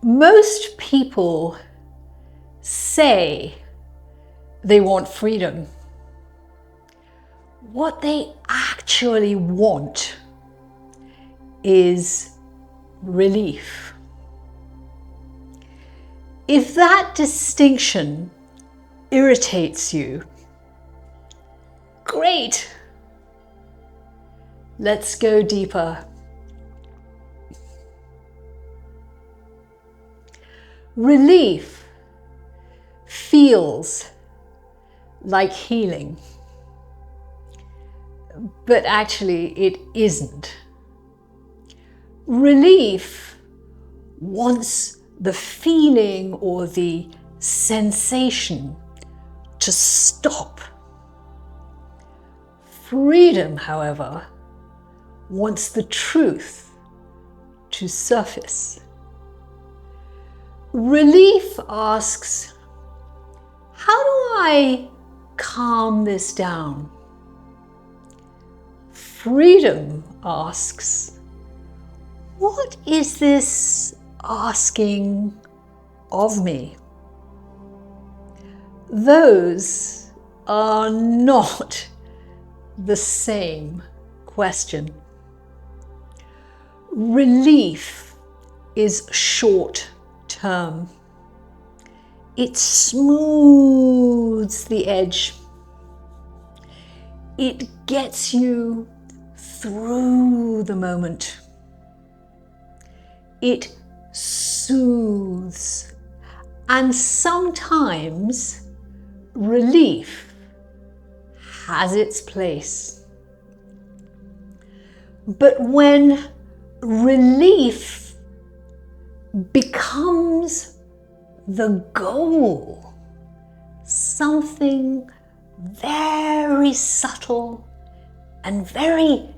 Most people say they want freedom. What they actually want is relief. If that distinction irritates you, great. Let's go deeper. Relief feels like healing, but actually it isn't. Relief wants the feeling or the sensation to stop. Freedom, however, wants the truth to surface. Relief asks, how do I calm this down? Freedom asks, what is this asking of me? Those are not the same question. Relief is short term. It smooths the edge. It gets you through the moment. It soothes. And sometimes relief has its place. But when relief becomes the goal, something very subtle and very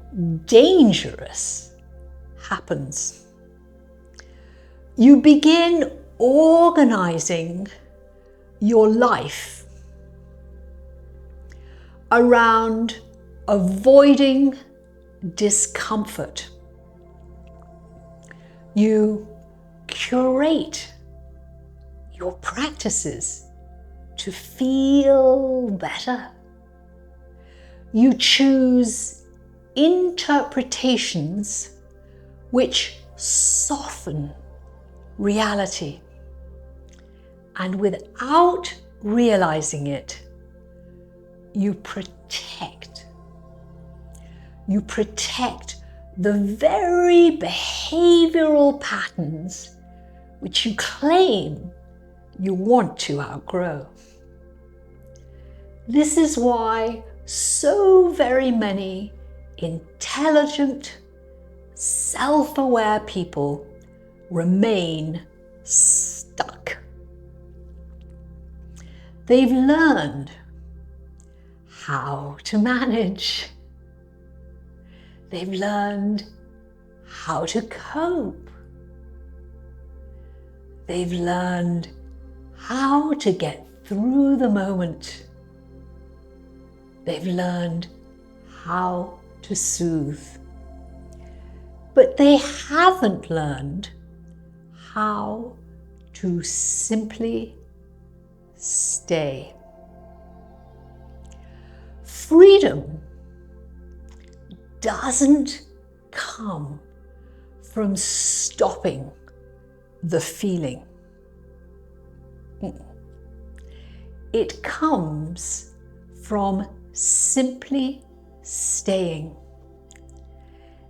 dangerous happens. You begin organizing your life around avoiding discomfort. You curate your practices to feel better. You choose interpretations which soften reality. And without realizing it, you protect. You protect the very behavioral patterns which you claim you want to outgrow. This is why so very many intelligent, self-aware people remain stuck. They've learned how to manage. They've learned how to cope. They've learned how to get through the moment. They've learned how to soothe. But they haven't learned how to simply stay. Freedom doesn't come from stopping the feeling. It comes from simply staying.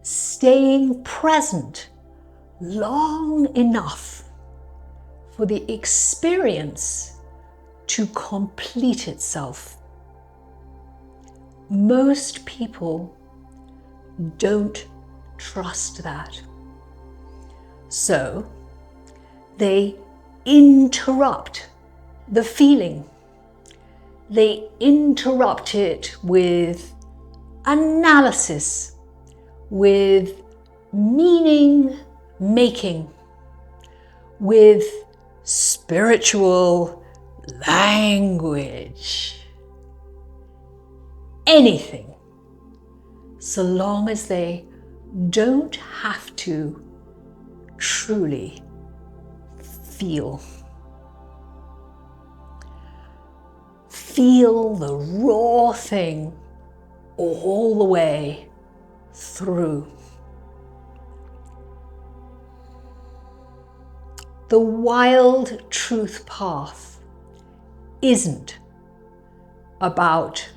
Staying present long enough for the experience to complete itself. Most people don't trust that. So they interrupt the feeling. They interrupt it with analysis, with meaning making, with spiritual language. Anything, so long as they don't have to truly feel. Feel the raw thing all the way through. The wild truth path isn't about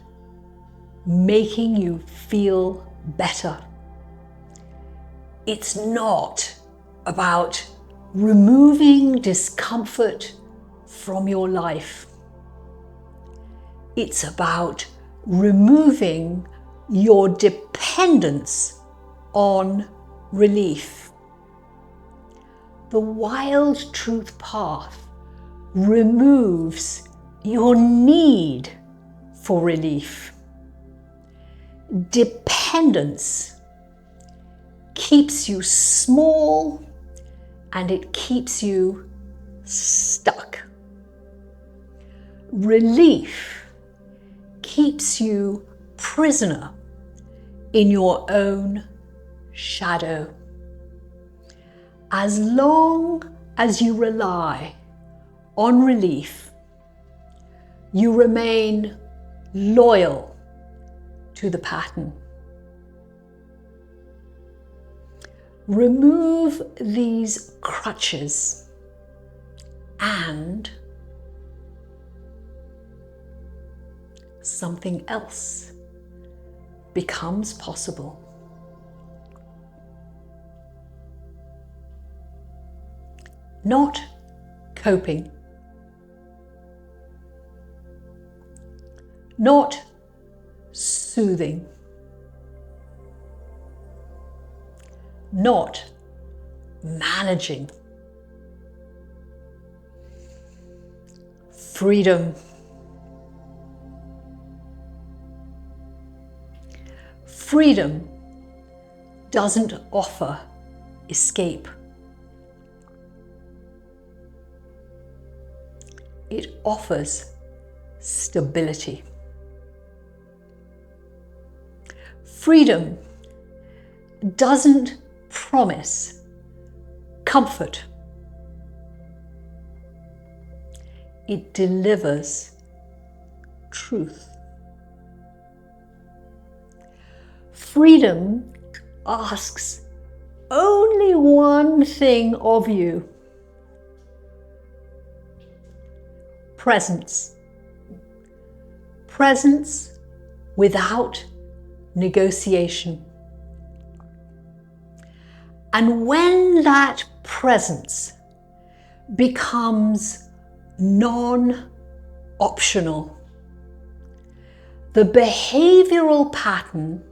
making you feel better. It's not about removing discomfort from your life. It's about removing your dependence on relief. The wild truth path removes your need for relief. Dependence keeps you small and it keeps you stuck. Relief keeps you prisoner in your own shadow. As long as you rely on relief, you remain loyal to the pattern. Remove these crutches and something else becomes possible. Not coping, not soothing, not managing. Freedom. Freedom doesn't offer escape. It offers stability. Freedom doesn't promise comfort. It delivers truth. Freedom asks only one thing of you: presence. Presence without negotiation. And when that presence becomes non-optional, the behavioral pattern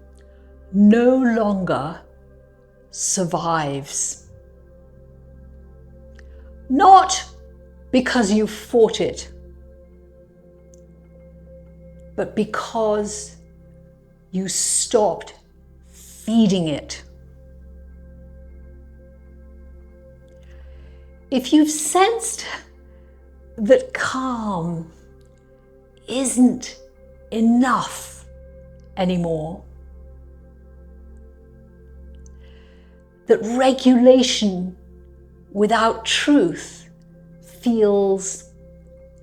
no longer survives. Not because you fought it, but because you stopped feeding it. If you've sensed that calm isn't enough anymore, that regulation without truth feels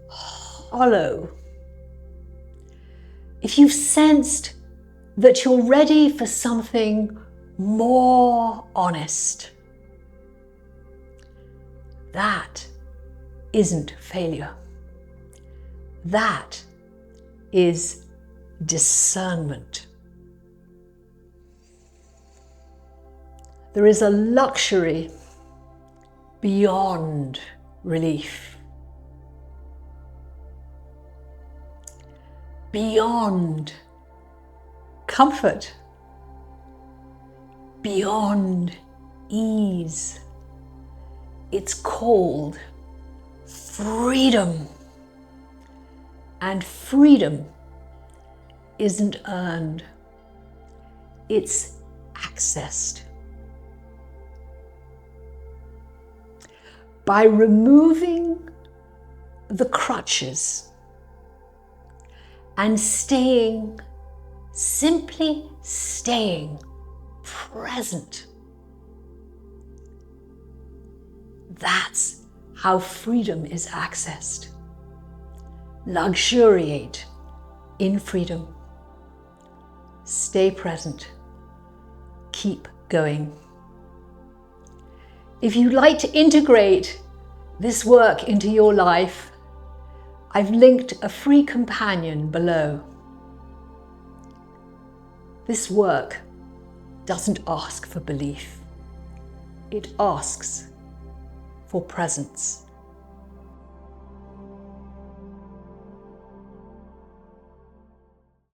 hollow, if you've sensed that you're ready for something more honest, that isn't failure. That is discernment. There is a luxury beyond relief, beyond comfort, beyond ease. It's called freedom. And freedom isn't earned, it's accessed. By removing the crutches and simply staying present, that's how freedom is accessed. Luxuriate in freedom. Stay present. Keep going. If you'd like to integrate this work into your life, I've linked a free companion below. This work doesn't ask for belief. It asks for presence.